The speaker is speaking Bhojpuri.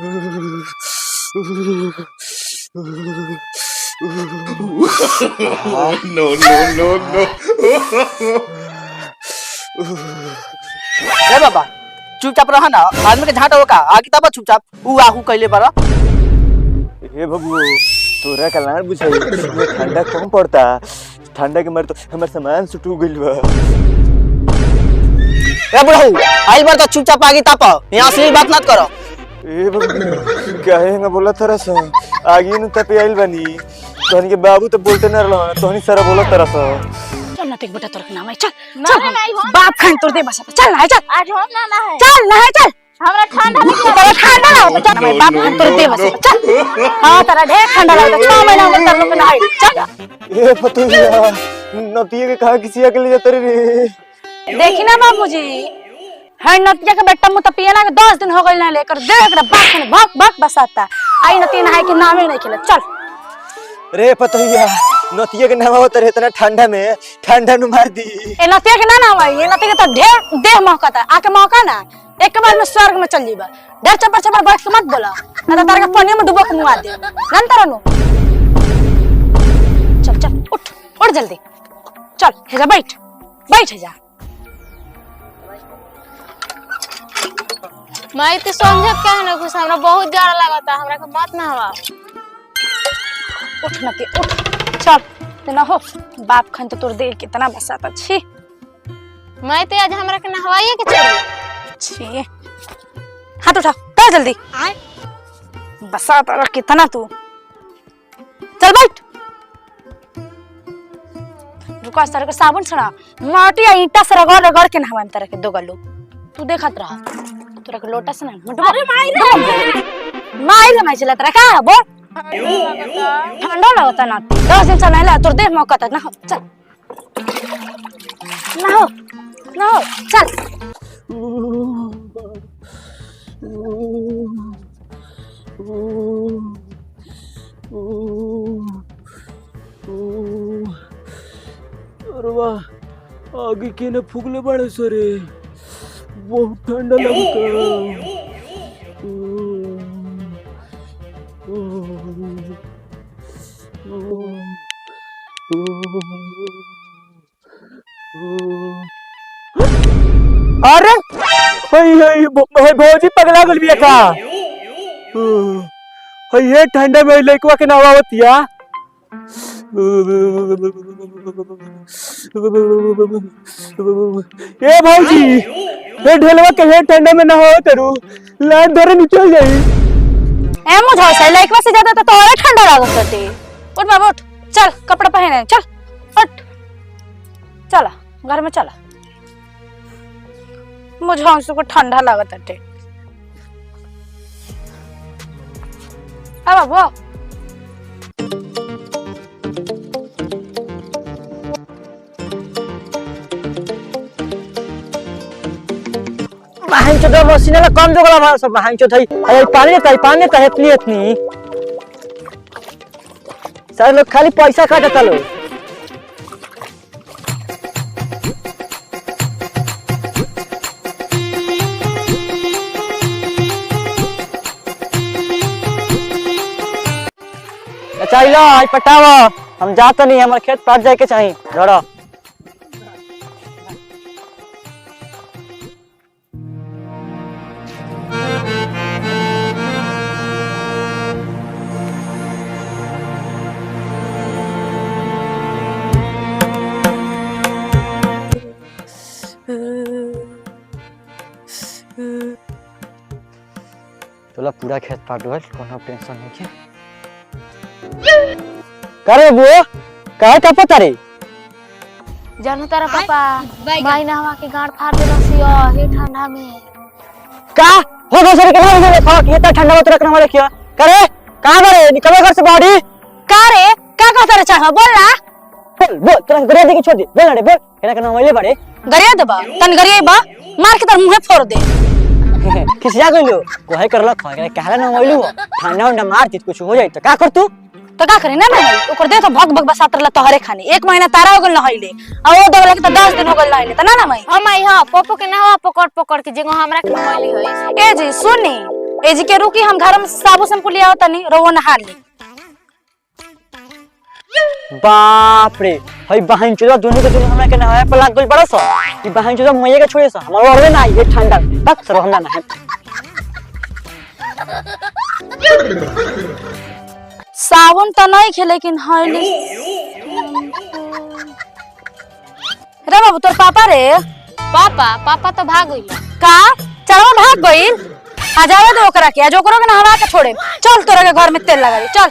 नो नो नो नो। ए बाबा चुपचाप रह ना, आदमी के झाट होगा आगे तब चुपचाप ऊ आहू कहले बारा। हे बबू तोरा कलार बुझाई ठंडा कम पड़ता, ठंडा के मारे तो हमार सामान सुटू गइल बा। ए बुढ़ऊ आइल बार तो चुपचाप आगे ताप, यहाँ असली बात मत करो। ए बबू काहे ना बोला तरस आगे न तपे आइल बानी, तोहनी के बाबू तो बोलते ना रहला, तोहनी सारा बोला तरस। चल ना तेरे बेटा तोर के नाम है, चल चल बाप खान तोर दे बस, चल ना चल आज हम ना है, चल ना है चल हमरा ठंडा लगे, तोरा ठंडा लगे चल ना बाप खान तोर दे बस चल। हां तेरा ढेर ठंडा लगे 6 महीना में तर लोग ना है चल। ए फतुया नतिया के कहा किसी के ले जाते रे। देखी ना बाबूजी है नतिया के बेटा मुत पियना के 10 दिन हो गइल ना लेकर दे एकरा बाप खान भक भक बसाता आई नती ना है के नामे नहीं खेले चल। रे पतैया नतिया के नाम आवत रहे इतना ठंडा में, ठंडा नु मार दी। ए नतिया के ना नाम है, ये नतिया के तो ढेर देह महकता आके मौका ना एक बार में स्वर्ग में चल जीबा। डर चपर चपर बैठ के मत बोला ना तो तार के पानी में डुबो के मुआ दे जानता रहनु। चल चल उठ उठ जल्दी चल हेजा बैठ बैठ हेजा। मैं तो समझत क्या ना कुछ हमरा बहुत डर लगता, हमरा के मत ना हवा। उठ नतिया उठ चल ना हो बाप खान तो तोर देह कितना बसाता छी। मैं तो आज हमरा के नहवाइए के चल छी। हाथ उठा कर जल्दी बसाता रह कितना तू चल बैठ। रुको सर के साबुन छड़ा माटी या ईंटा से रगड़ रगड़ के नहवान तरह के दो गल्लो तू देखत रह तोरा के लोटा से ना अरे माई रे चला तरह का बोल ठंडा लगता ना 10 दिन से नहला तोर देह मौका ना हो चल ना हो चल। अरे वाह आगे के न फुगले बड़े सरे बहुत ठंडा लगता। अरे भौजी पगला गल बिया का ये ठंडा में लइकवा के नाव आवतिया। ए भौजी ये ढेलवा के हे ठंडा में नहाओ तरू लाइन धरे निकल जाई। ए मुझे से लइकवा से ज्यादा तो तोरे ठंडा लागत करते। उठ बाबू उठ चल कपड़ा पहने चल उठ चला घर में चला मुझे हमसे को ठंडा लागत है। अब बाबू बहन चोद मशीन ला कम जोगला बा सब बहन चोद है पानी देता इतनी इतनी सारे लोग खाली पैसा काटता लो। चाहिए आज पटावा हम जाते नहीं हमारे खेत पाट जाए के चाहिए धड़ा। चलो पूरा खेत पाट गल कोनो टेंशन नहीं है। करे वो काहे का पता रे जानू तारा पापा माई नहवा के गांड फाड़ दे रसियो हे ठंडा में का हो गो सर के ले खा के इतना ठंडा में रखना वाले क्या करे कहां बारे निकलो घर से बाहर का रे का कहता रे चाह बोल ना बोल तेरा गरिया देके छोड़ दे बोल रे बोल केना के नाम वाले बारे गरिया देबा तन गरिया बा मार के तर मुंह फोड़ दे खिसिया गइलो कोहे करला खा के कहला नाम वाले ठंडा उंडा मार दे कुछ हो जाए तो का कर तू तो का करे ना ओकर दे तो भग भग बसात रहला तोहरे खाने 1 महीना तारा हो गल न हइले आ ओ दवला के तो 10 दिन हो गल नहइले त ना ना मई हम आई हां पोपो के नहवा पकड़ पकड़ के जेगो हमरा के नहइली होई। ए जी सुनी एजी के रुकी हम घर में साबु शैम्पू लिया होता नहीं रोवो नहा ले। बाप रे भाई बहन चोदा दोनों के दोनों हमरा के नहाए पलाक गल बड़ा सा ई बहन चोदा मइया के छोड़े सा हमरा ओरले ना ये ठंडा तक सर हमरा ना है। साबुन तो नहीं खे लेकिन हईली रे बाबू तोर पापा रे। पापा तो भाग गइल। का चलो भाग गइल। आ जावे दो ओकरा के आज ओकरो के नहवा के छोड़े। चल तोरा के घर में तेल लगा दे चल।